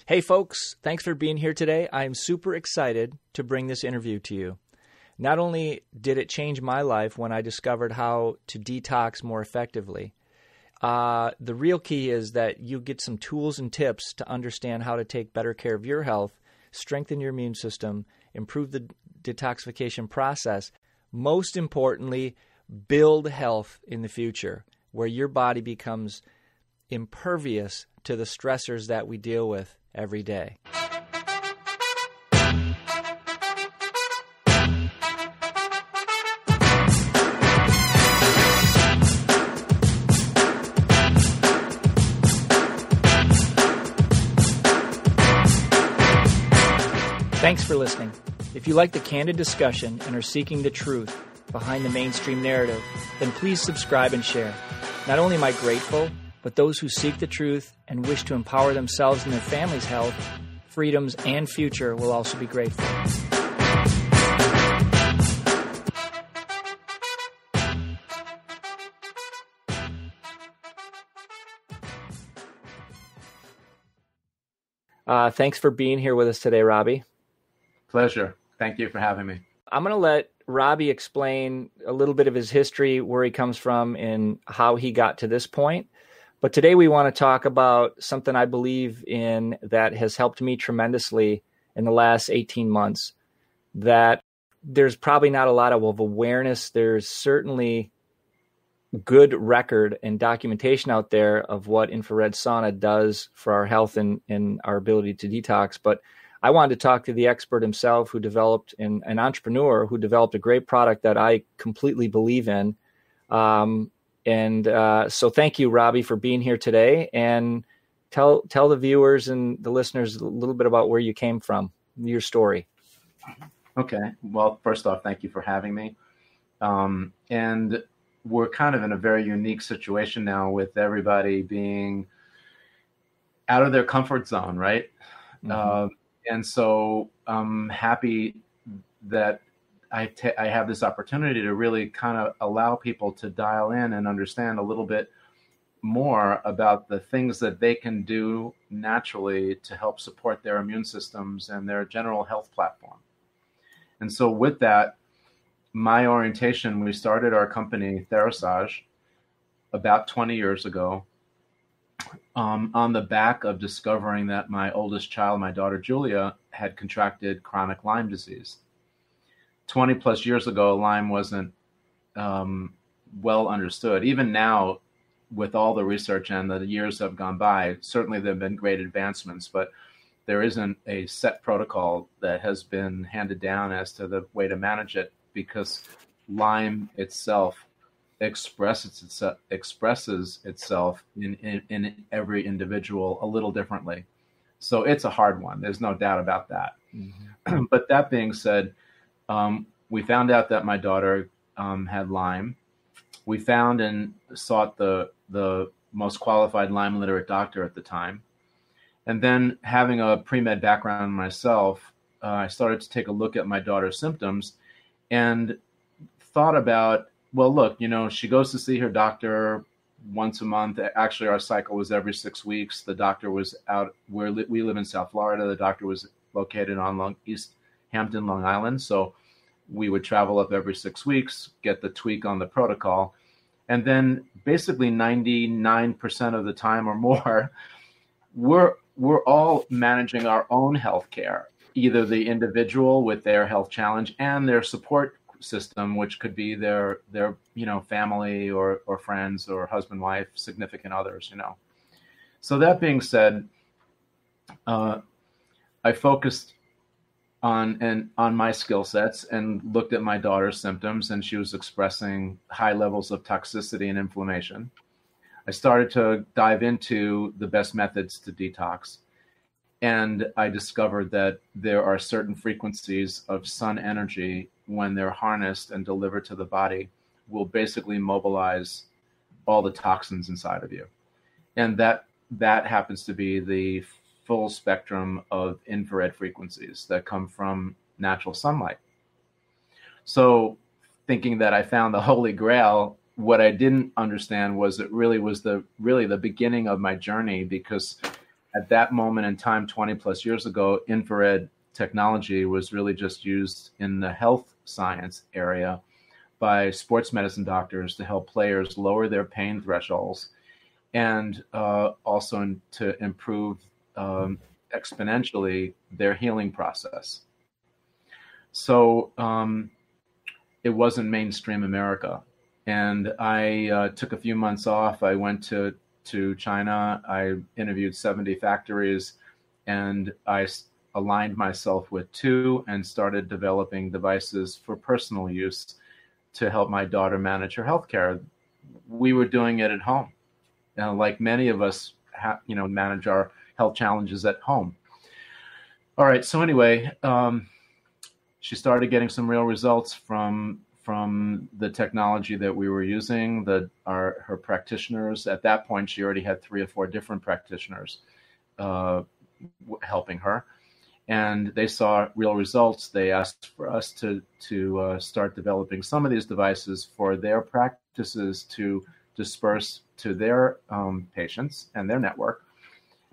Hey folks, thanks for being here today. I am super excited to bring this interview to you. Not only did it change my life when I discovered how to detox more effectively, the real key is that you get some tools and tips to understand how to take better care of your health, strengthen your immune system, improve the detoxification process. Most importantly, build health in the future, where your body becomes impervious to the stressors that we deal with every day. Thanks for listening. If you like the candid discussion and are seeking the truth behind the mainstream narrative, then please subscribe and share. Not only am I grateful, but those who seek the truth and wish to empower themselves and their family's health, freedoms, and future will also be grateful. Thanks for being here with us today, Robby. Pleasure. Thank you for having me. I'm going to let Robby explain a little bit of his history, where he comes from, and how he got to this point. But today we want to talk about something I believe in that has helped me tremendously in the last 18 months, that there's probably not a lot of awareness. There's certainly good record and documentation out there of what infrared sauna does for our health and our ability to detox. But I wanted to talk to the expert himself, who developed an entrepreneur who developed a great product that I completely believe in. So thank you, Robby, for being here today, and tell the viewers and the listeners a little bit about where you came from, your story. Okay. Well, first off, thank you for having me. And we're kind of in a very unique situation now with everybody being out of their comfort zone, right? Mm-hmm. And so I'm happy that I have this opportunity to really kind of allow people to dial in and understand a little bit more about the things that they can do naturally to help support their immune systems and their general health platform. And so with that, my orientation, we started our company, Therasage, about 20 years ago, on the back of discovering that my oldest child, my daughter Julia, had contracted chronic Lyme disease. 20 plus years ago, Lyme wasn't well understood. Even now, with all the research and the years have gone by, certainly there have been great advancements, but there isn't a set protocol that has been handed down as to the way to manage it, because Lyme itself expresses itself in every individual a little differently. So it's a hard one. There's no doubt about that. Mm-hmm. But that being said, we found out that my daughter had Lyme. We found and sought the most qualified Lyme literate doctor at the time. And then, having a pre-med background myself, I started to take a look at my daughter's symptoms and thought about, well, look, she goes to see her doctor once a month. Actually, our cycle was every 6 weeks. The doctor was out where we live in South Florida. The doctor was located on East Hampton, Long Island. So we would travel up every 6 weeks, get the tweak on the protocol. And then basically 99% of the time or more, we're all managing our own health care, either the individual with their health challenge and their support system, which could be their family or friends or husband, wife, significant others, So that being said, I focused on my skill sets and looked at my daughter's symptoms, and she was expressing high levels of toxicity and inflammation. I started to dive into the best methods to detox. And I discovered that there are certain frequencies of sun energy, when they're harnessed and delivered to the body, will basically mobilize all the toxins inside of you. And that happens to be the full spectrum of infrared frequencies that come from natural sunlight. So thinking that I found the Holy Grail, what I didn't understand was it really was the beginning of my journey, because at that moment in time, 20 plus years ago, infrared technology was really just used in the health science area by sports medicine doctors to help players lower their pain thresholds and also to improve exponentially their healing process. So it wasn't mainstream America. And I took a few months off. I went to China. I interviewed 70 factories, and I aligned myself with 2 and started developing devices for personal use to help my daughter manage her healthcare. We were doing it at home. Now, like many of us, manage our health challenges at home. All right. So anyway, she started getting some real results from the technology that we were using. Her practitioners at that point, she already had 3 or 4 different practitioners helping her, and they saw real results. They asked for us to start developing some of these devices for their practices to disperse to their patients and their network.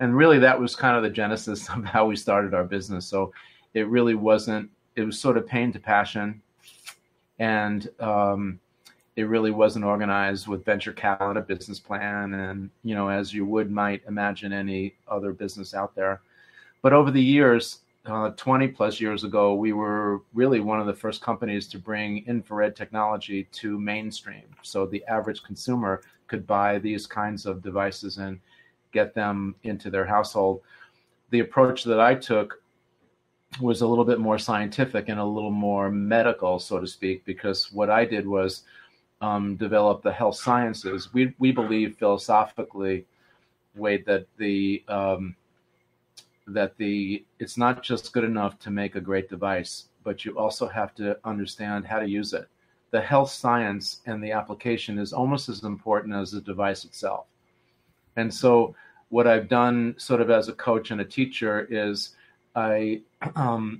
And really, that was kind of the genesis of how we started our business. So it really wasn't. It was sort of pain to passion. And it really wasn't organized with venture capital and a business plan, and as you might imagine any other business out there. But over the years, 20 plus years ago, we were really one of the first companies to bring infrared technology to mainstream, so the average consumer could buy these kinds of devices and get them into their household. The approach that I took was a little bit more scientific and a little more medical, so to speak, because what I did was develop the health sciences. We believe philosophically, Wade, that it's not just good enough to make a great device, but you also have to understand how to use it. The health science and the application is almost as important as the device itself. And so what I've done sort of as a coach and a teacher is I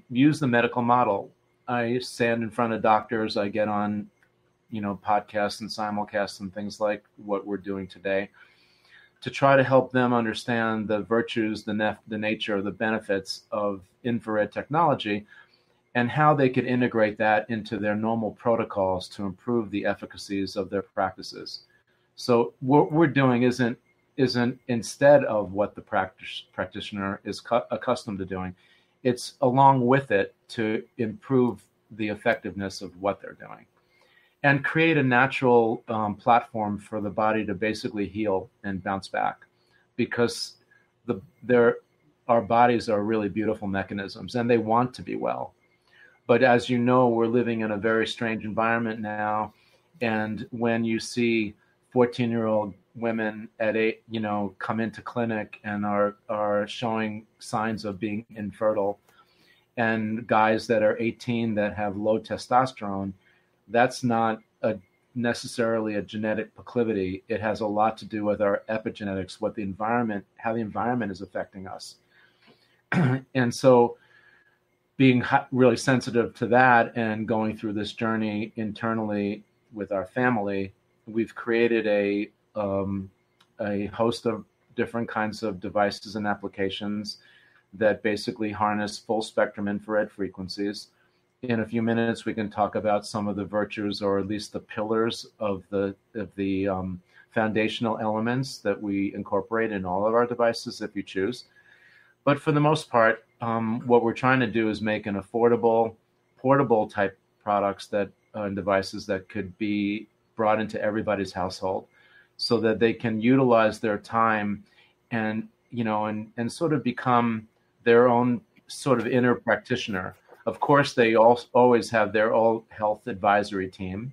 use the medical model. I stand in front of doctors. I get on, podcasts and simulcasts and things like what we're doing today to try to help them understand the virtues, the nature, the benefits of infrared technology and how they could integrate that into their normal protocols to improve the efficacies of their practices. So what we're doing isn't instead of what the practitioner is accustomed to doing. It's along with it to improve the effectiveness of what they're doing and create a natural platform for the body to basically heal and bounce back, because our bodies are really beautiful mechanisms and they want to be well. But as you know, we're living in a very strange environment now. And when you see 14-year-old women at 8, come into clinic and are showing signs of being infertile, and guys that are 18 that have low testosterone, that's not necessarily a genetic proclivity. It has a lot to do with our epigenetics, how the environment is affecting us. And so being really sensitive to that and going through this journey internally with our family, we've created a host of different kinds of devices and applications that basically harness full spectrum infrared frequencies. In a few minutes, we can talk about some of the virtues, or at least the pillars of the foundational elements that we incorporate in all of our devices, if you choose. But for the most part, what we're trying to do is make an affordable, portable type products and devices that could be brought into everybody's household, so that they can utilize their time and sort of become their own sort of inner practitioner. Of course, they always have their own health advisory team,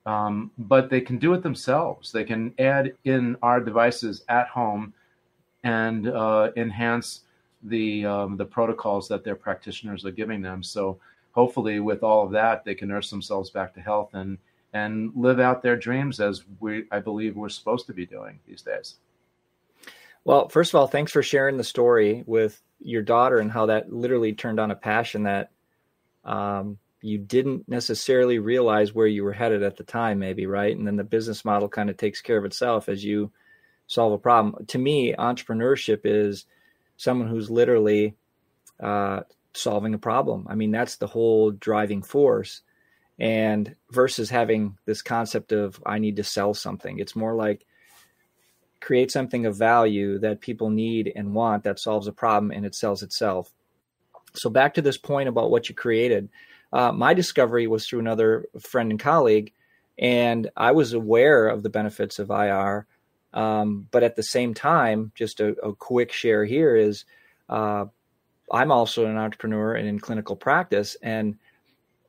but they can do it themselves. They can add in our devices at home and enhance the protocols that their practitioners are giving them. So hopefully with all of that, they can nurse themselves back to health and live out their dreams as I believe we're supposed to be doing these days. Well, first of all, thanks for sharing the story with your daughter and how that literally turned on a passion that you didn't necessarily realize where you were headed at the time, maybe, right? And then the business model kind of takes care of itself as you solve a problem. To me, entrepreneurship is someone who's literally solving a problem. I mean, that's the whole driving force. And versus having this concept of I need to sell something, it's more like create something of value that people need and want that solves a problem, and it sells itself. So back to this point about what you created, my discovery was through another friend and colleague, and I was aware of the benefits of IR. But at the same time, just a quick share here is I'm also an entrepreneur and in clinical practice. And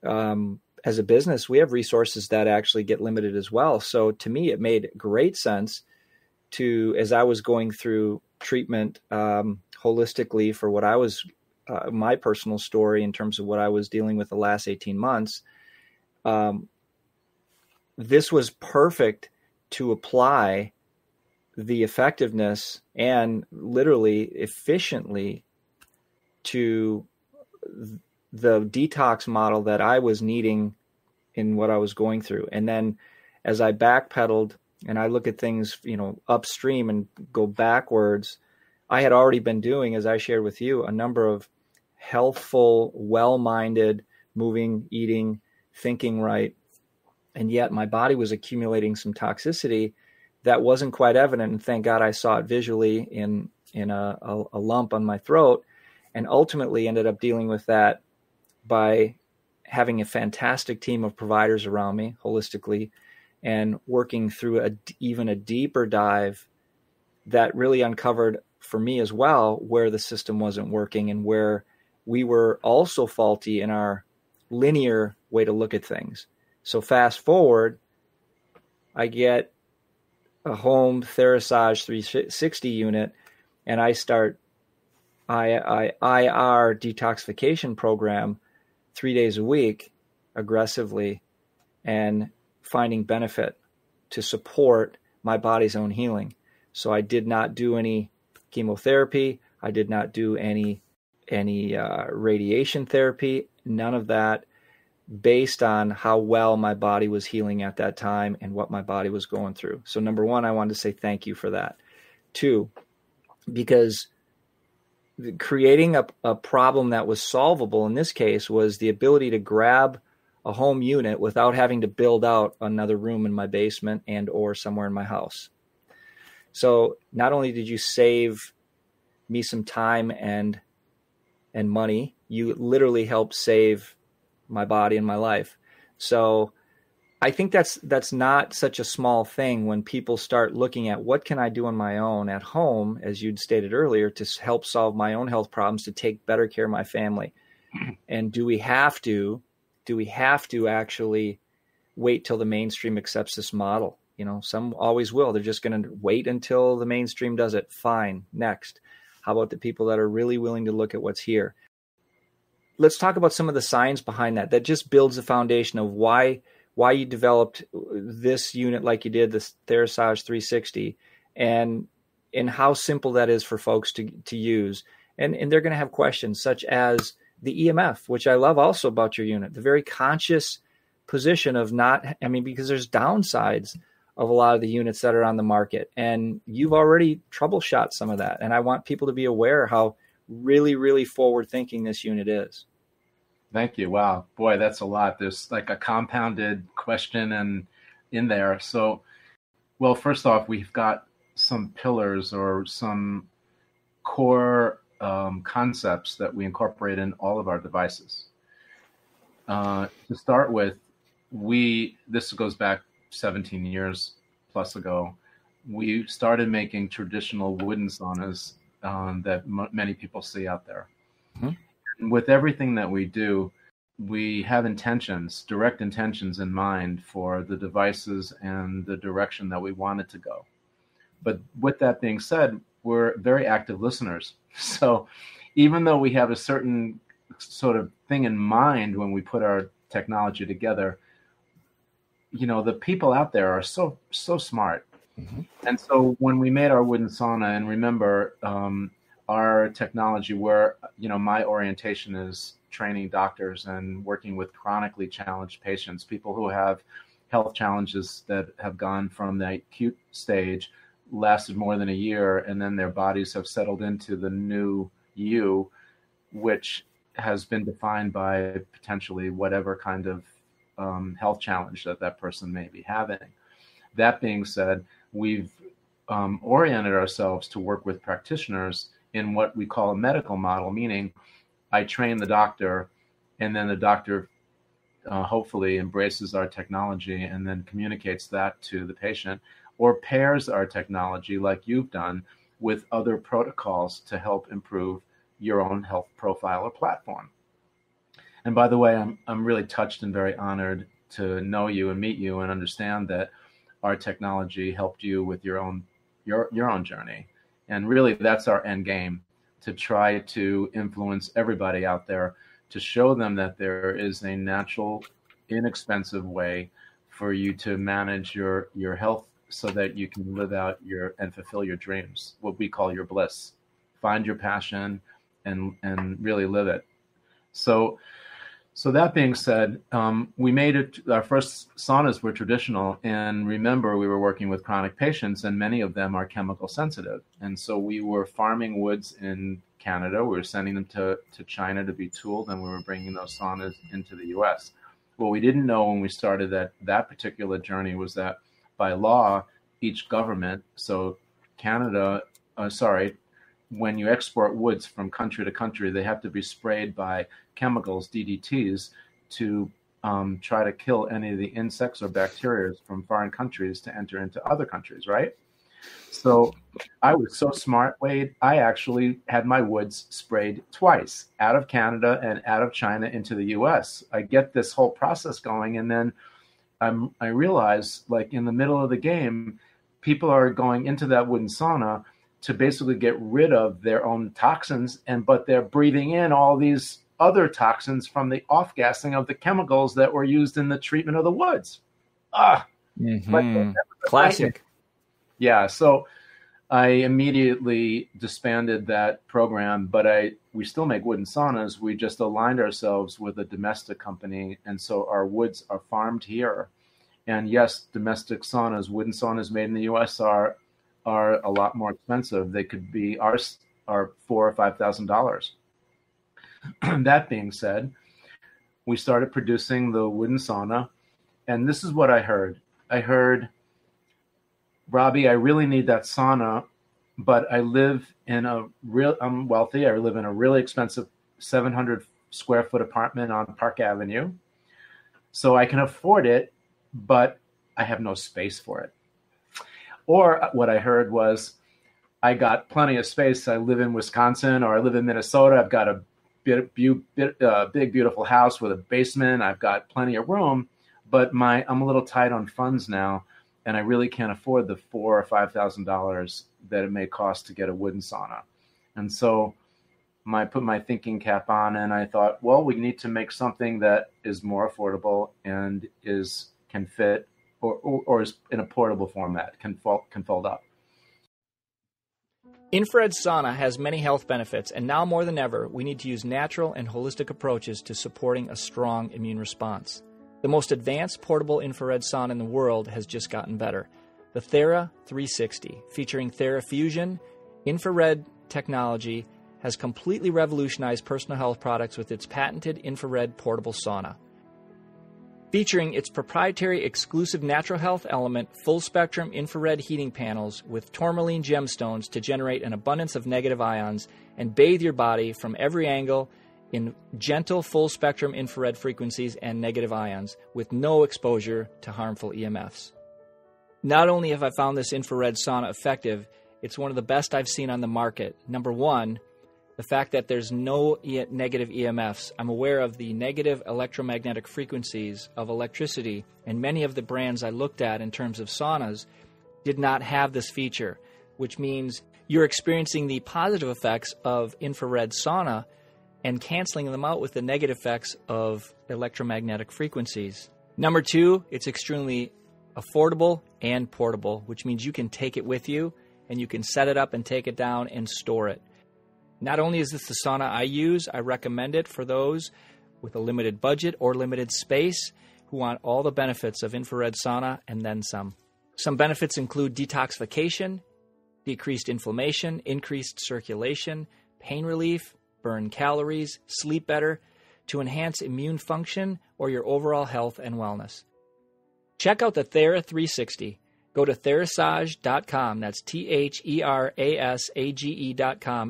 as a business, we have resources that actually get limited as well. So to me, it made great sense to, as I was going through treatment holistically for what I was, my personal story in terms of what I was dealing with the last 18 months, this was perfect to apply the effectiveness and literally efficiently to the detox model that I was needing in what I was going through. And then as I backpedaled and I look at things, upstream and go backwards, I had already been doing, as I shared with you, a number of healthful, well-minded, moving, eating, thinking right. And yet my body was accumulating some toxicity that wasn't quite evident. And thank God I saw it visually in a lump on my throat, and ultimately ended up dealing with that by having a fantastic team of providers around me holistically and working through even a deeper dive that really uncovered for me as well where the system wasn't working and where we were also faulty in our linear way to look at things. So fast forward, I get a home Therasage 360 unit, and I start IR detoxification program 3 days a week aggressively and finding benefit to support my body's own healing. So I did not do any chemotherapy. I did not do any radiation therapy, none of that, based on how well my body was healing at that time and what my body was going through. So number one, I wanted to say thank you for that. Two, because creating a problem that was solvable in this case was the ability to grab a home unit without having to build out another room in my basement and or somewhere in my house. So not only did you save me some time and money, you literally helped save my body and my life. So I think that's not such a small thing when people start looking at what can I do on my own at home, as you'd stated earlier, to help solve my own health problems, to take better care of my family. And do we have to actually wait till the mainstream accepts this model? Some always will. They're just going to wait until the mainstream does it. Fine. Next. How about the people that are really willing to look at what's here? Let's talk about some of the science behind that just builds the foundation of why you developed this unit like you did, this Therasage 360, and how simple that is for folks to use. And they're going to have questions such as the EMF, which I love also about your unit, the very conscious position of because there's downsides of a lot of the units that are on the market. And you've already troubleshot some of that. And I want people to be aware how really, really forward thinking this unit is. Thank you. Wow. Boy, that's a lot. There's like a compounded question in there. So, well, first off, we've got some pillars or some core concepts that we incorporate in all of our devices. To start with, this goes back 17 years plus ago. We started making traditional wooden saunas that many people see out there. Mm-hmm. And with everything that we do, we have direct intentions in mind for the devices and the direction that we want it to go. But with that being said, we're very active listeners. So even though we have a certain sort of thing in mind when we put our technology together, the people out there are so smart. Mm-hmm. And so when we made our wooden sauna, and remember, our technology where, my orientation is training doctors and working with chronically challenged patients, people who have health challenges that have gone from the acute stage lasted more than a year, and then their bodies have settled into the new you, which has been defined by potentially whatever kind of health challenge that person may be having. That being said, we've oriented ourselves to work with practitioners in what we call a medical model, meaning I train the doctor, and then the doctor hopefully embraces our technology and then communicates that to the patient, or pairs our technology like you've done with other protocols to help improve your own health profile or platform. And by the way, I'm really touched and very honored to know you and meet you and understand that our technology helped you with your own journey. And really, that's our end game, to try to influence everybody out there, to show them that there is a natural, inexpensive way for you to manage your health so that you can live out and fulfill your dreams, what we call your bliss. Find your passion and really live it. So that being said, we made it, our first saunas were traditional, and remember, we were working with chronic patients, and many of them are chemical sensitive. And so we were farming woods in Canada. We were sending them to China to be tooled, and we were bringing those saunas into the US. What we didn't know when we started that particular journey was that by law, each government, so Canada, when you export woods from country to country, they have to be sprayed by chemicals, DDTs, to try to kill any of the insects or bacteria from foreign countries to enter into other countries, right? So I was so smart, Wade, I actually had my woods sprayed twice, out of Canada and out of China into the US. I get this whole process going, and then I realize, like, in the middle of the game, people are going into that wooden sauna to basically get rid of their own toxins, but they're breathing in all these other toxins from the off-gassing of the chemicals that were used in the treatment of the woods. Classic. Yeah, so I immediately disbanded that program, but we still make wooden saunas. We just aligned ourselves with a domestic company, and so our woods are farmed here. And yes, domestic saunas, wooden saunas made in the U.S. are a lot more expensive. They could be $4,000 or $5,000. That being said, we started producing the wooden sauna, and this is what I heard. I heard, Robby, I really need that sauna, but I'm wealthy. I live in a really expensive 700 square foot apartment on Park Avenue. So I can afford it, but I have no space for it. Or what I heard was, I got plenty of space. I live in Wisconsin, or I live in Minnesota. I've got a big, beautiful house with a basement. I've got plenty of room, but I'm a little tight on funds now, and I really can't afford the $4,000 or $5,000 that it may cost to get a wooden sauna. And so I put my thinking cap on, and I thought, well, we need to make something that is more affordable and can fit, or is in a portable format, can fold up. Infrared sauna has many health benefits, and now more than ever, we need to use natural and holistic approaches to supporting a strong immune response. The most advanced portable infrared sauna in the world has just gotten better. The Thera 360, featuring TheraFusion infrared technology, has completely revolutionized personal health products with its patented infrared portable sauna. Featuring its proprietary exclusive natural health element, full-spectrum infrared heating panels with tourmaline gemstones to generate an abundance of negative ions and bathe your body from every angle in gentle full-spectrum infrared frequencies and negative ions with no exposure to harmful EMFs. Not only have I found this infrared sauna effective, it's one of the best I've seen on the market. Number one, the fact that there's no negative EMFs. I'm aware of the negative electromagnetic frequencies of electricity, and many of the brands I looked at in terms of saunas did not have this feature, which means you're experiencing the positive effects of infrared sauna and canceling them out with the negative effects of electromagnetic frequencies. Number two, it's extremely affordable and portable, which means you can take it with you and you can set it up and take it down and store it. Not only is this the sauna I use, I recommend it for those with a limited budget or limited space who want all the benefits of infrared sauna and then some. Some benefits include detoxification, decreased inflammation, increased circulation, pain relief, burn calories, sleep better, to enhance immune function or your overall health and wellness. Check out the Thera 360. Go to Therasage.com, that's THERASAGE.com,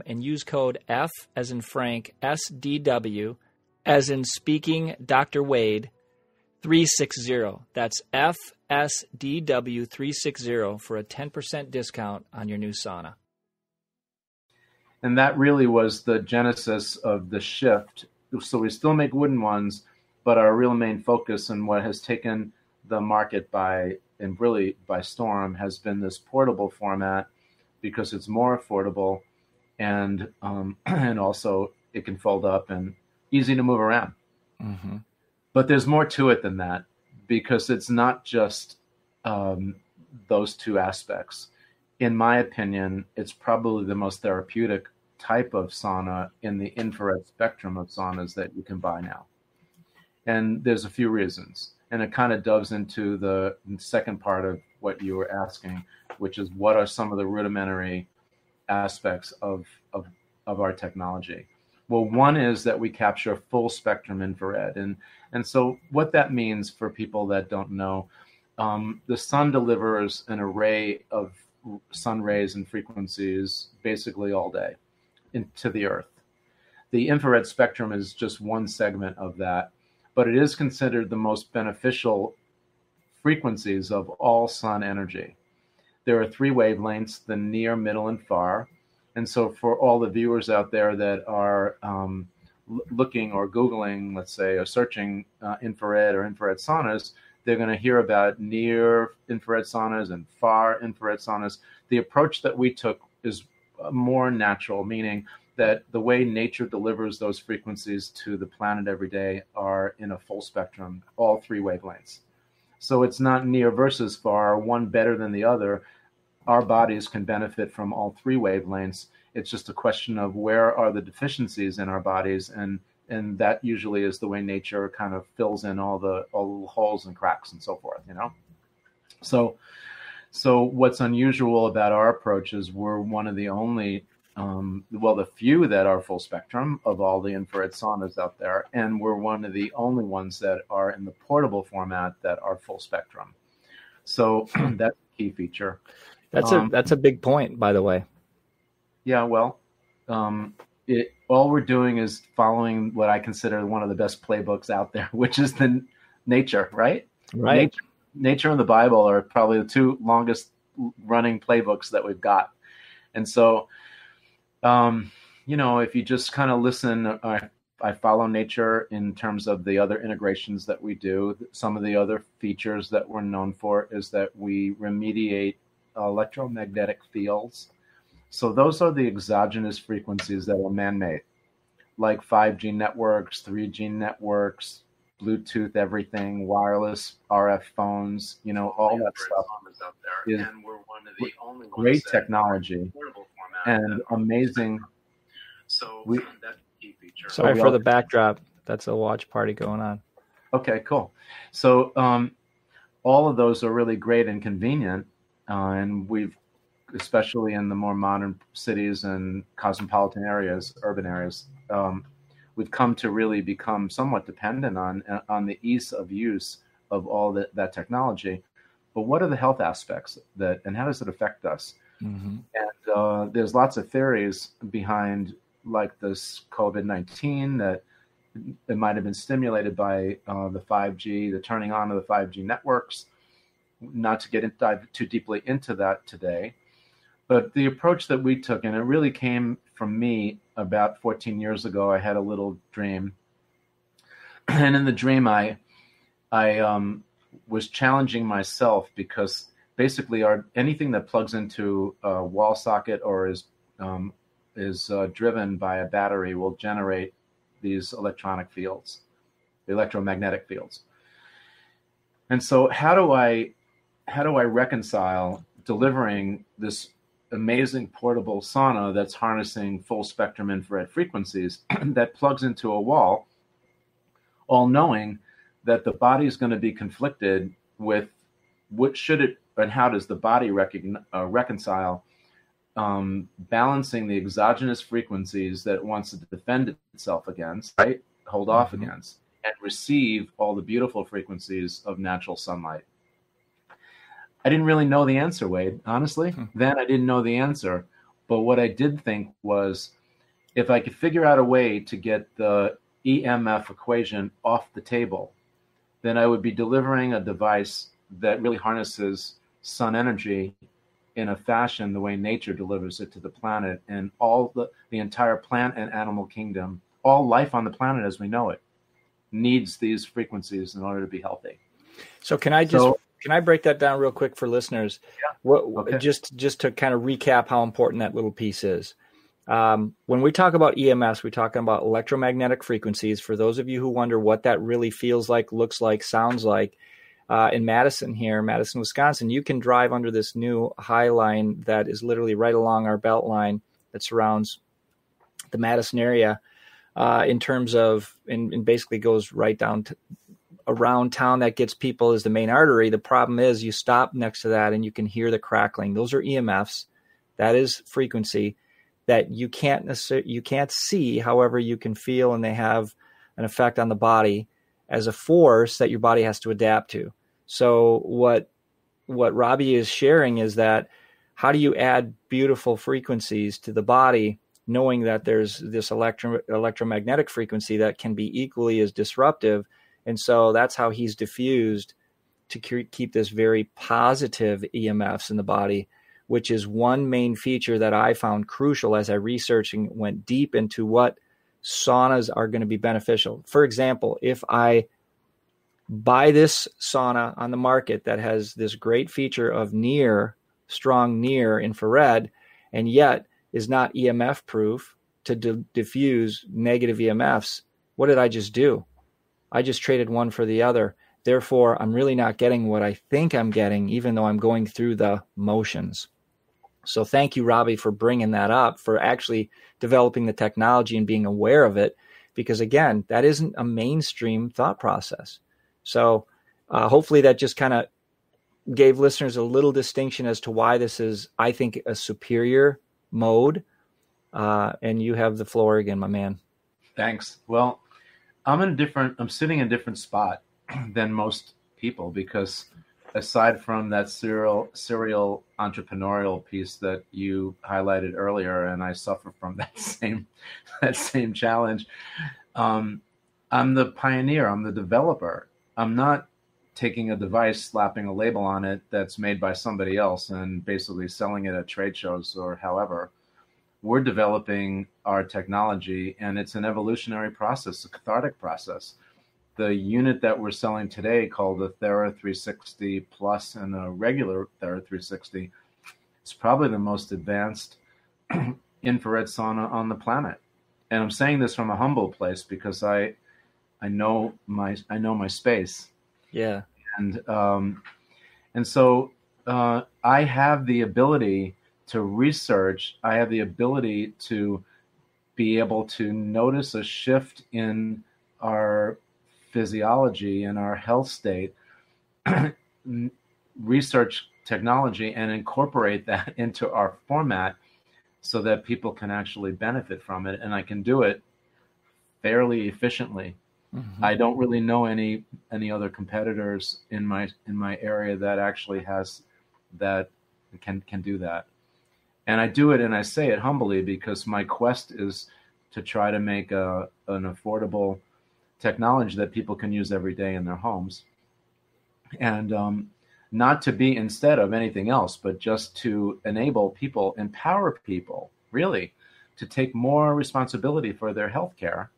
and use code F as in Frank, SDW, as in speaking Dr. Wade, 360. That's FSDW 360 for a 10% discount on your new sauna. And that really was the genesis of the shift. So we still make wooden ones, but our real main focus and what has taken the market by storm has been this portable format, because it's more affordable and also it can fold up and easy to move around. Mm-hmm. But there's more to it than that, because it's not just those two aspects. In my opinion, it's probably the most therapeutic type of sauna in the infrared spectrum of saunas that you can buy now. And there's a few reasons. And it kind of doves into the second part of what you were asking, which is what are some of the rudimentary aspects of our technology? Well, one is that we capture full spectrum infrared. And so what that means for people that don't know, the sun delivers an array of sun rays and frequencies basically all day into the earth. The infrared spectrum is just one segment of that, but it is considered the most beneficial frequencies of all sun energy. There are three wavelengths, the near, middle, and far. And so for all the viewers out there that are looking or Googling, let's say, or searching infrared or infrared saunas, they're going to hear about near infrared saunas and far infrared saunas. The approach that we took is more natural, meaning that the way nature delivers those frequencies to the planet every day are in a full spectrum, all three wavelengths. So it's not near versus far, one better than the other. Our bodies can benefit from all three wavelengths. It's just a question of where are the deficiencies in our bodies, and that usually is the way nature kind of fills in all the holes and cracks and so forth, you know? So what's unusual about our approach is we're one of the only the few that are full spectrum of all the infrared saunas out there, and we're one of the only ones that are in the portable format that are full spectrum. So that's a key feature. That's a big point, by the way. Yeah, well, all we're doing is following what I consider one of the best playbooks out there, which is the nature, right? Right. Nature and the Bible are probably the two longest running playbooks that we've got. And so, if you just kind of listen, I follow nature in terms of the other integrations that we do. Some of the other features that we're known for is that we remediate electromagnetic fields. So those are the exogenous frequencies that are man-made, like 5G networks, 3G networks, Bluetooth, everything, wireless, RF phones, all that stuff is great technology and amazing. Sorry for the backdrop. That's a watch party going on. Okay, cool. So all of those are really great and convenient. And we've, especially in the more modern cities and cosmopolitan areas, urban areas, we've come to really become somewhat dependent on the ease of use of all that technology. But what are the health aspects and how does it affect us? Mm-hmm. And there's lots of theories behind, like this COVID-19, that it might have been stimulated by the 5G, the turning on of the 5G networks. Not to dive too deeply into that today, but the approach that we took, and it really came from me about 14 years ago. I had a little dream, and in the dream, I was challenging myself, because basically anything that plugs into a wall socket or is driven by a battery will generate these electronic fields, the electromagnetic fields. And so how do I reconcile delivering this amazing portable sauna that's harnessing full spectrum infrared frequencies that plugs into a wall, all knowing that the body is going to be conflicted with what should it and how does the body reconcile balancing the exogenous frequencies that it wants to defend itself against, right? Hold off against, and receive all the beautiful frequencies of natural sunlight. I didn't really know the answer, Wade, honestly. Then I didn't know the answer. But what I did think was, if I could figure out a way to get the EMF equation off the table, then I would be delivering a device that really harnesses sun energy in a fashion the way nature delivers it to the planet, and all the entire plant and animal kingdom, all life on the planet as we know it, needs these frequencies in order to be healthy. So can I break that down real quick for listeners? Yeah. Okay. Just to kind of recap how important that little piece is. When we talk about EMFs, we're talking about electromagnetic frequencies. For those of you who wonder what that really feels like, looks like, sounds like, in Madison, Wisconsin, you can drive under this new high line that is literally right along our belt line that surrounds the Madison area, in terms of, and basically goes right down to around town. That gets people as the main artery. The problem is you stop next to that and you can hear the crackling. Those are EMFs. That is frequency that you can't see. However, you can feel, and they have an effect on the body as a force that your body has to adapt to. So what Robby is sharing is that, how do you add beautiful frequencies to the body, knowing that there's this electromagnetic frequency that can be equally as disruptive? And so that's how he's diffused to keep this very positive EMFs in the body, which is one main feature that I found crucial as I researched and went deep into what saunas are going to be beneficial. For example, if I buy this sauna on the market that has this great feature of strong near infrared, and yet is not EMF proof to diffuse negative EMFs, what did I just do? I just traded one for the other. Therefore, I'm really not getting what I think I'm getting, even though I'm going through the motions. So thank you, Robby, for bringing that up, for actually developing the technology and being aware of it, because again, that isn't a mainstream thought process. So hopefully that just kind of gave listeners a little distinction as to why this is, I think, a superior mode. And you have the floor again, my man. Thanks. Well, I'm sitting in a different spot than most people, because aside from that serial entrepreneurial piece that you highlighted earlier, and I suffer from that same challenge, I'm the pioneer. I'm the developer. I'm not taking a device, slapping a label on it that's made by somebody else and basically selling it at trade shows or however. We're developing our technology, and it's an evolutionary process, a cathartic process. The unit that we're selling today, called the Thera 360 Plus and a regular Thera 360, is probably the most advanced infrared sauna on the planet. And I'm saying this from a humble place, because I know my space. Yeah. And so I have the ability to research. I have the ability to be able to notice a shift in our physiology and our health state, research technology, and incorporate that into our format so that people can actually benefit from it. And I can do it fairly efficiently. Mm-hmm. I don't really know any other competitors in my area that actually has that, can do that. And I do it, and I say it humbly, because my quest is to try to make an affordable technology that people can use every day in their homes. And not to be instead of anything else, but just to enable people, empower people, really, to take more responsibility for their healthcare.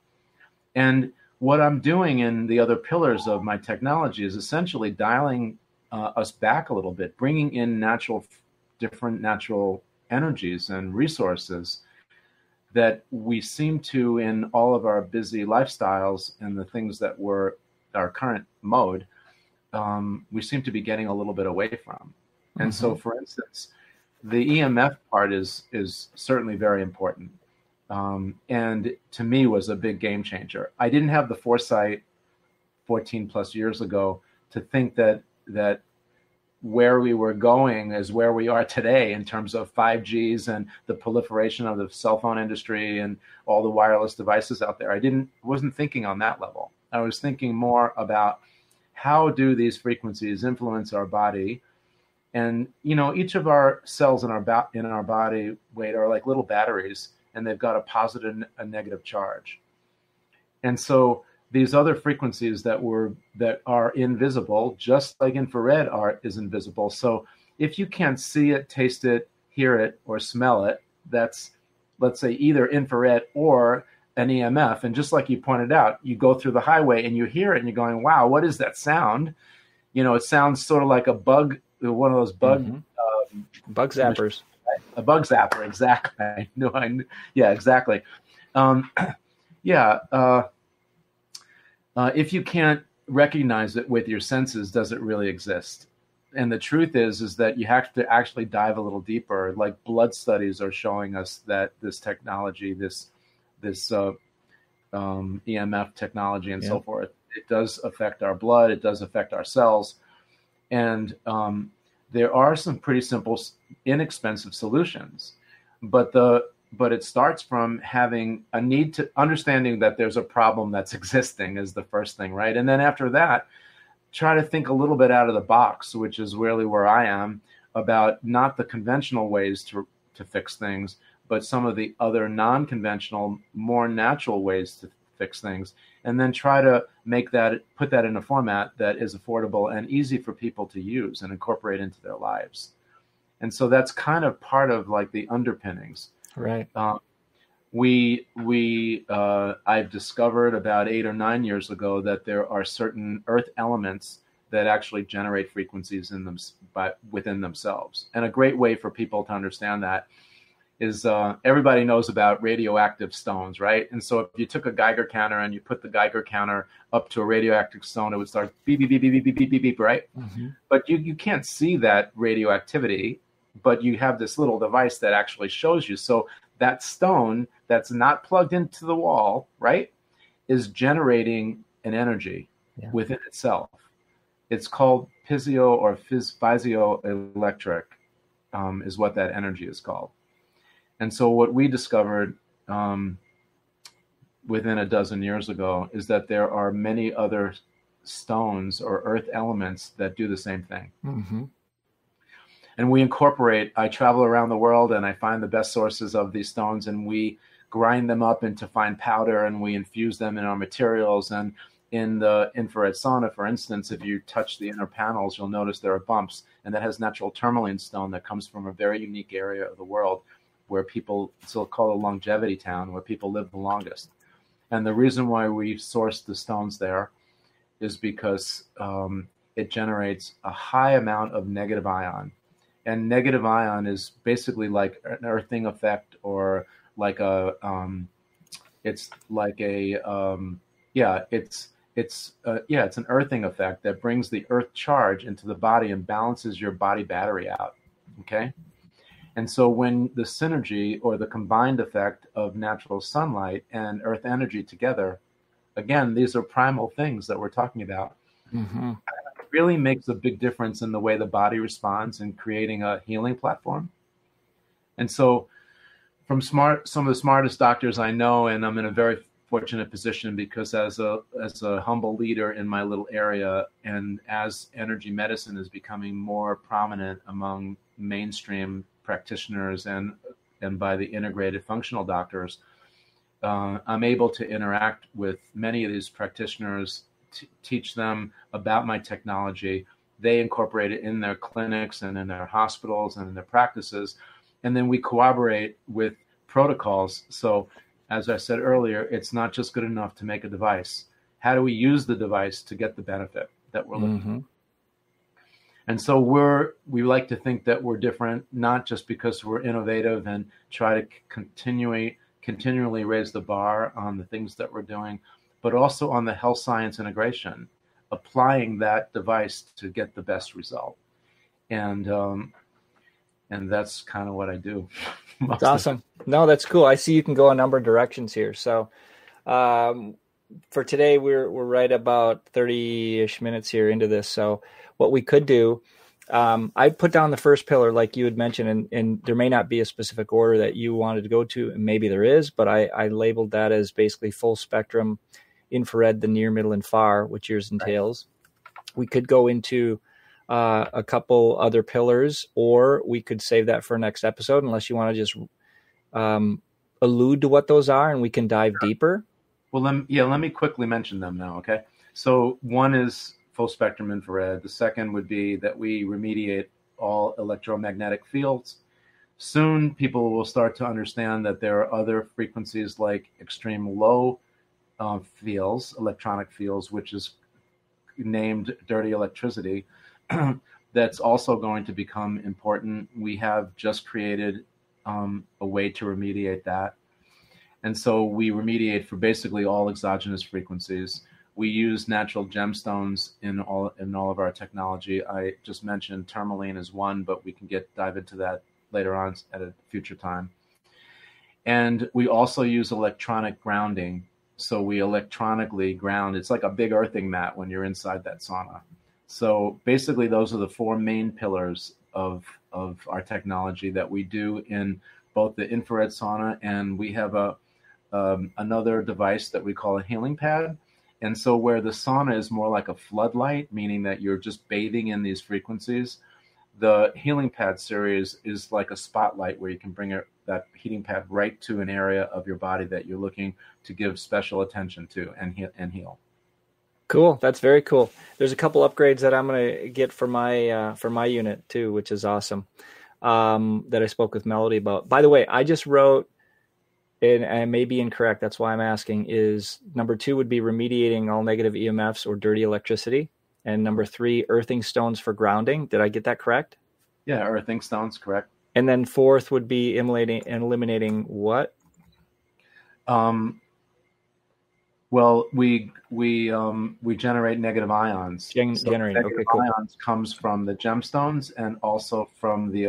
And what I'm doing in the other pillars of my technology is essentially dialing us back a little bit, bringing in different natural energies and resources that we seem to, in all of our busy lifestyles and the things that were our current mode, we seem to be getting a little bit away from. And so, for instance, the EMF part is certainly very important. And to me was a big game changer. I didn't have the foresight 14 plus years ago to think that where we were going is where we are today in terms of 5Gs and the proliferation of the cell phone industry and all the wireless devices out there. Wasn't thinking on that level. I was thinking more about how do these frequencies influence our body. And, each of our cells in our body, Wade, are like little batteries, and they've got a positive and a negative charge. And so these other frequencies that are invisible, just like infrared is invisible. So if you can't see it, taste it, hear it, or smell it, that's, let's say, either infrared or an EMF. And just like you pointed out, you go through the highway and you hear it and you're going, wow, what is that sound? It sounds sort of like a bug, one of those bug zappers. A bug zapper, exactly. I knew. Yeah, exactly. If you can't recognize it with your senses, does it really exist? And the truth is that you have to actually dive a little deeper. Like blood studies are showing us that this technology, this EMF technology and so forth, it does affect our blood. It does affect our cells. And there are some pretty simple, inexpensive solutions, but it starts from having a need to understanding that there's a problem that's existing is the first thing, right? And then after that, try to think a little bit out of the box, which is really where I am, about not the conventional ways to fix things, but some of the other non-conventional, more natural ways to fix things. And then try to put that in a format that is affordable and easy for people to use and incorporate into their lives. And so that's kind of part of like the underpinnings. Right. I've discovered about 8 or 9 years ago that there are certain earth elements that actually generate frequencies within themselves. And a great way for people to understand that is everybody knows about radioactive stones, right? And so if you took a Geiger counter and you put the Geiger counter up to a radioactive stone, it would start beep, beep, beep, beep, beep, beep, beep, beep, right? Mm-hmm. But you can't see that radioactivity, but you have this little device that actually shows you. So that stone that's not plugged into the wall, right, is generating an energy within itself. It's called piezoelectric, is what that energy is called. And so what we discovered within a dozen years ago is that there are many other stones or earth elements that do the same thing. Mm-hmm. And I travel around the world and I find the best sources of these stones, and we grind them up into fine powder and we infuse them in our materials. And in the infrared sauna, for instance, if you touch the inner panels, you'll notice there are bumps, and that has natural tourmaline stone that comes from a very unique area of the world where people, it's called a longevity town, where people live the longest. And the reason why we source the stones there is because it generates a high amount of negative ion. And negative ion is basically like an earthing effect, or like it's an earthing effect that brings the earth charge into the body and balances your body battery out. Okay. And so when the synergy or the combined effect of natural sunlight and earth energy together, again, these are primal things that we're talking about. Mm-hmm. It really makes a big difference in the way the body responds in creating a healing platform. And so from some of the smartest doctors I know, and I'm in a very fortunate position because as a humble leader in my little area, and as energy medicine is becoming more prominent among mainstream practitioners and by the integrated functional doctors, I'm able to interact with many of these practitioners, teach them about my technology. They incorporate it in their clinics and in their hospitals and in their practices. And then we cooperate with protocols. So as I said earlier, it's not just good enough to make a device. How do we use the device to get the benefit that we're looking for? And so we like to think that we're different, not just because we're innovative and try to continually raise the bar on the things that we're doing, but also on the health science integration, applying that device to get the best result. And that's kind of what I do. That's awesome. No, that's cool. I see you can go a number of directions here. So for today, we're right about 30-ish minutes here into this. So what we could do I put down the first pillar, like you had mentioned, and there may not be a specific order that you wanted to go to, and maybe there is, but I labeled that as basically full spectrum, infrared, the near, middle, and far, which yours entails. Right. We could go into a couple other pillars, or we could save that for next episode, unless you want to just allude to what those are, and we can dive deeper. Well, let me quickly mention them now, okay? So one is full spectrum infrared. The second would be that we remediate all electromagnetic fields. Soon, people will start to understand that there are other frequencies like extreme low fields, electronic fields, which is named dirty electricity. That's also going to become important. We have just created a way to remediate that. And so we remediate for basically all exogenous frequencies. We use natural gemstones in all of our technology. I just mentioned tourmaline is one, but we can dive into that later on at a future time. And we also use electronic grounding. So we electronically ground. It's like a big earthing mat when you're inside that sauna. So basically, those are the four main pillars of our technology that we do in both the infrared sauna, and we have another device that we call a healing pad. And so where the sauna is more like a floodlight, meaning that you're just bathing in these frequencies, the healing pad series is like a spotlight where you can bring that heating pad right to an area of your body that you're looking to give special attention to and heal. Cool. That's very cool. There's a couple upgrades that I'm going to get for my unit too, which is awesome, that I spoke with Melody about. By the way, I just wrote, and I may be incorrect, that's why I'm asking, is number 2 would be remediating all negative EMFs or dirty electricity. And number 3, earthing stones for grounding. Did I get that correct? Yeah, earthing stones, correct. And then 4th would be eliminating what? Well, we generate negative ions. Okay, cool. Ions comes from the gemstones and also from the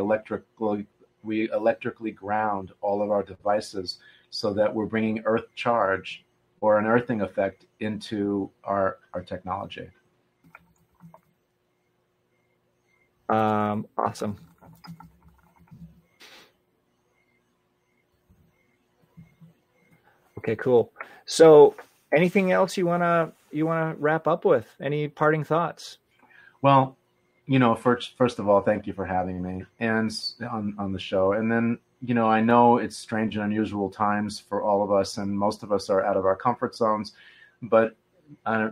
we electrically ground all of our devices so that we're bringing earth charge or an earthing effect into our technology. Awesome. Okay, cool. So anything else you wanna wrap up with? Any parting thoughts? Well, first of all, thank you for having me and on the show. And then, I know it's strange and unusual times for all of us, and most of us are out of our comfort zones. But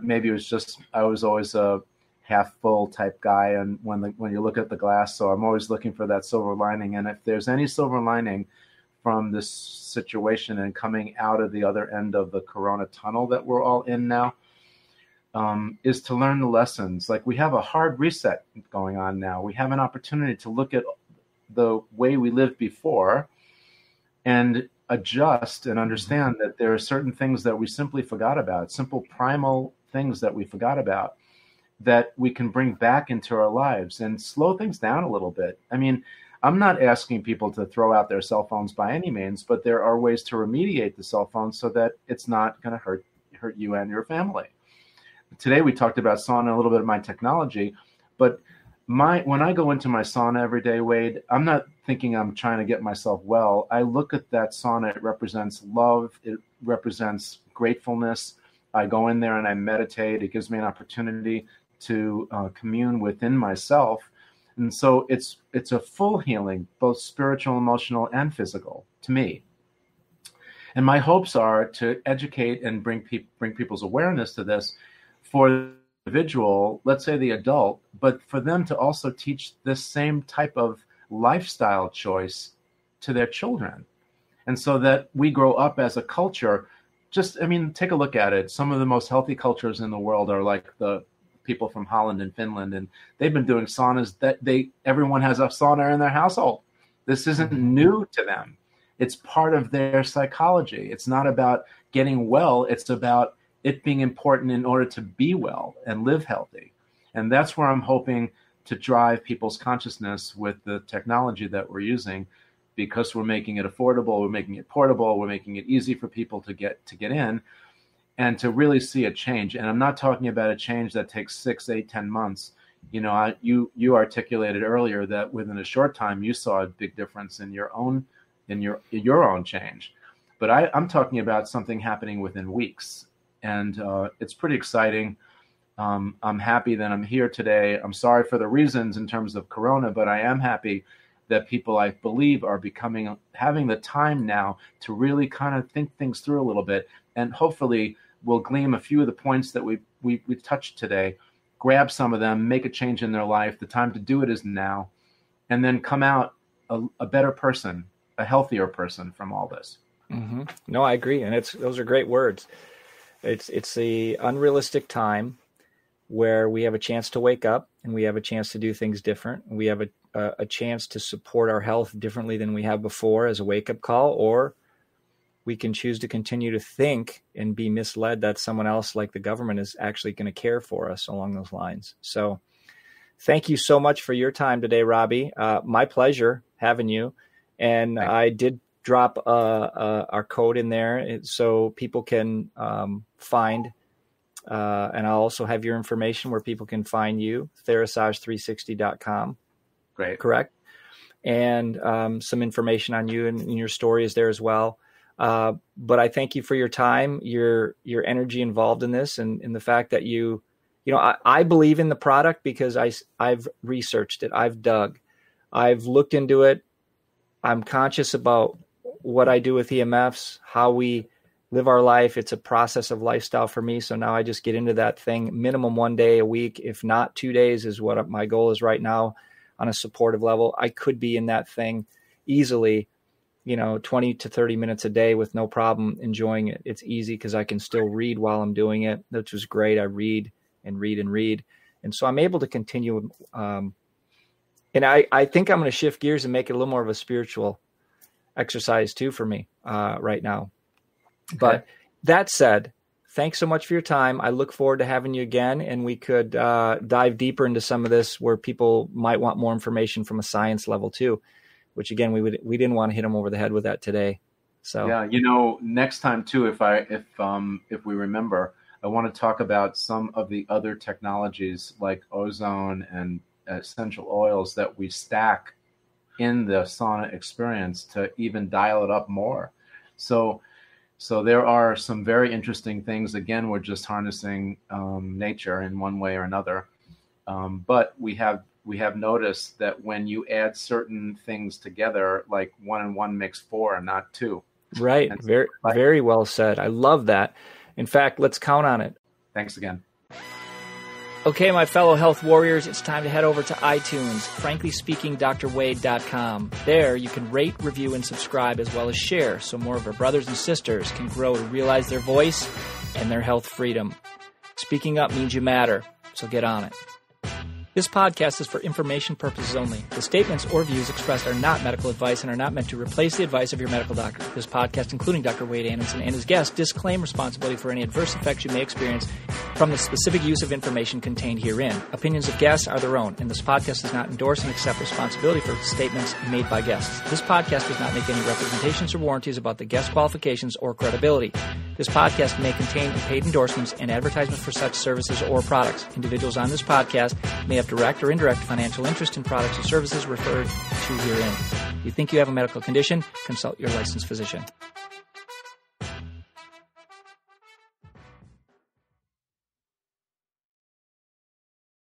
maybe it was just I was always a half full type guy, and when you look at the glass, so I'm always looking for that silver lining. And if there's any silver lining from this situation and coming out of the other end of the corona tunnel that we're all in now, is to learn the lessons. Like, we have a hard reset going on now. We have an opportunity to look at the way we lived before and adjust and understand that there are certain things that we simply forgot about, simple primal things that we forgot about, that we can bring back into our lives and slow things down a little bit. I mean, I'm not asking people to throw out their cell phones by any means, but there are ways to remediate the cell phone so that it's not going to hurt you and your family. Today we talked about sauna, a little bit of my technology, but when I go into my sauna every day, Wade, I'm not thinking I'm trying to get myself well. I look at that sauna. It represents love. It represents gratefulness. I go in there and I meditate. It gives me an opportunity to commune within myself. And so it's a full healing, both spiritual, emotional, and physical to me. And my hopes are to educate and bring people's awareness to this for the individual, let's say the adult, but for them to also teach this same type of lifestyle choice to their children. And so that we grow up as a culture, take a look at it. Some of the most healthy cultures in the world are like the people from Holland and Finland, and they've been doing saunas everyone has a sauna in their household. This isn't new to them. It's part of their psychology. It's not about getting well. It's about it being important in order to be well and live healthy. And that's where I'm hoping to drive people's consciousness with the technology that we're using, because we're making it affordable, we're making it portable, we're making it easy for people to get in and to really see a change. And I'm not talking about a change that takes 6, 8, 10 months. you articulated earlier that within a short time you saw a big difference in your own change, but I'm talking about something happening within weeks, and it's pretty exciting. I'm happy that I'm here today. I'm sorry for the reasons in terms of Corona, but I am happy that people, I believe, are having the time now to really kind of think things through a little bit, and hopefully we'll glean a few of the points that we touched today, grab some of them, make a change in their life. The time to do it is now, and then come out a better person, a healthier person from all this. Mm-hmm. No, I agree, and those are great words. It's the unrealistic time where we have a chance to wake up and we have a chance to do things different. We have a chance to support our health differently than we have before as a wake-up call, or we can choose to continue to think and be misled that someone else like the government is actually going to care for us along those lines. So thank you so much for your time today, Robby. My pleasure having you. And I did drop our code in there so people can find, and I'll also have your information where people can find you, therasage360.com. Great. Correct. And some information on you and your story is there as well. But I thank you for your time, your energy involved in this, and the fact that I believe in the product because I've researched it. I've dug, I've looked into it. I'm conscious about what I do with EMFs, how we live our life. It's a process of lifestyle for me. So now I just get into that thing minimum 1 day a week, if not 2 days is what my goal is right now on a supportive level. I could be in that thing easily, 20 to 30 minutes a day with no problem enjoying it. It's easy because I can still read while I'm doing it, which is great. I read and read and read. And so I'm able to continue. And I think I'm going to shift gears and make it a little more of a spiritual exercise too for me right now. But that said, thanks so much for your time. I look forward to having you again, and we could dive deeper into some of this where people might want more information from a science level too, which again, we didn't want to hit them over the head with that today. So yeah, next time too, if we remember, I want to talk about some of the other technologies like ozone and essential oils that we stack in the sauna experience to even dial it up more. So there are some very interesting things. Again, we're just harnessing nature in one way or another. But we have noticed that when you add certain things together, like 1 and 1 makes 4 and not 2. Right. Very well said. I love that. In fact, let's count on it. Thanks again. Okay, my fellow health warriors, it's time to head over to iTunes, franklyspeakingdrwade.com. There, you can rate, review, and subscribe, as well as share, so more of our brothers and sisters can grow to realize their voice and their health freedom. Speaking up means you matter, so get on it. This podcast is for information purposes only. The statements or views expressed are not medical advice and are not meant to replace the advice of your medical doctor. This podcast, including Dr. Wade Anunson and his guests, disclaim responsibility for any adverse effects you may experience from the specific use of information contained herein. Opinions of guests are their own, and this podcast does not endorse and accept responsibility for statements made by guests. This podcast does not make any representations or warranties about the guest qualifications or credibility. This podcast may contain paid endorsements and advertisements for such services or products. Individuals on this podcast may have direct or indirect financial interest in products or services referred to herein. If you think you have a medical condition, consult your licensed physician.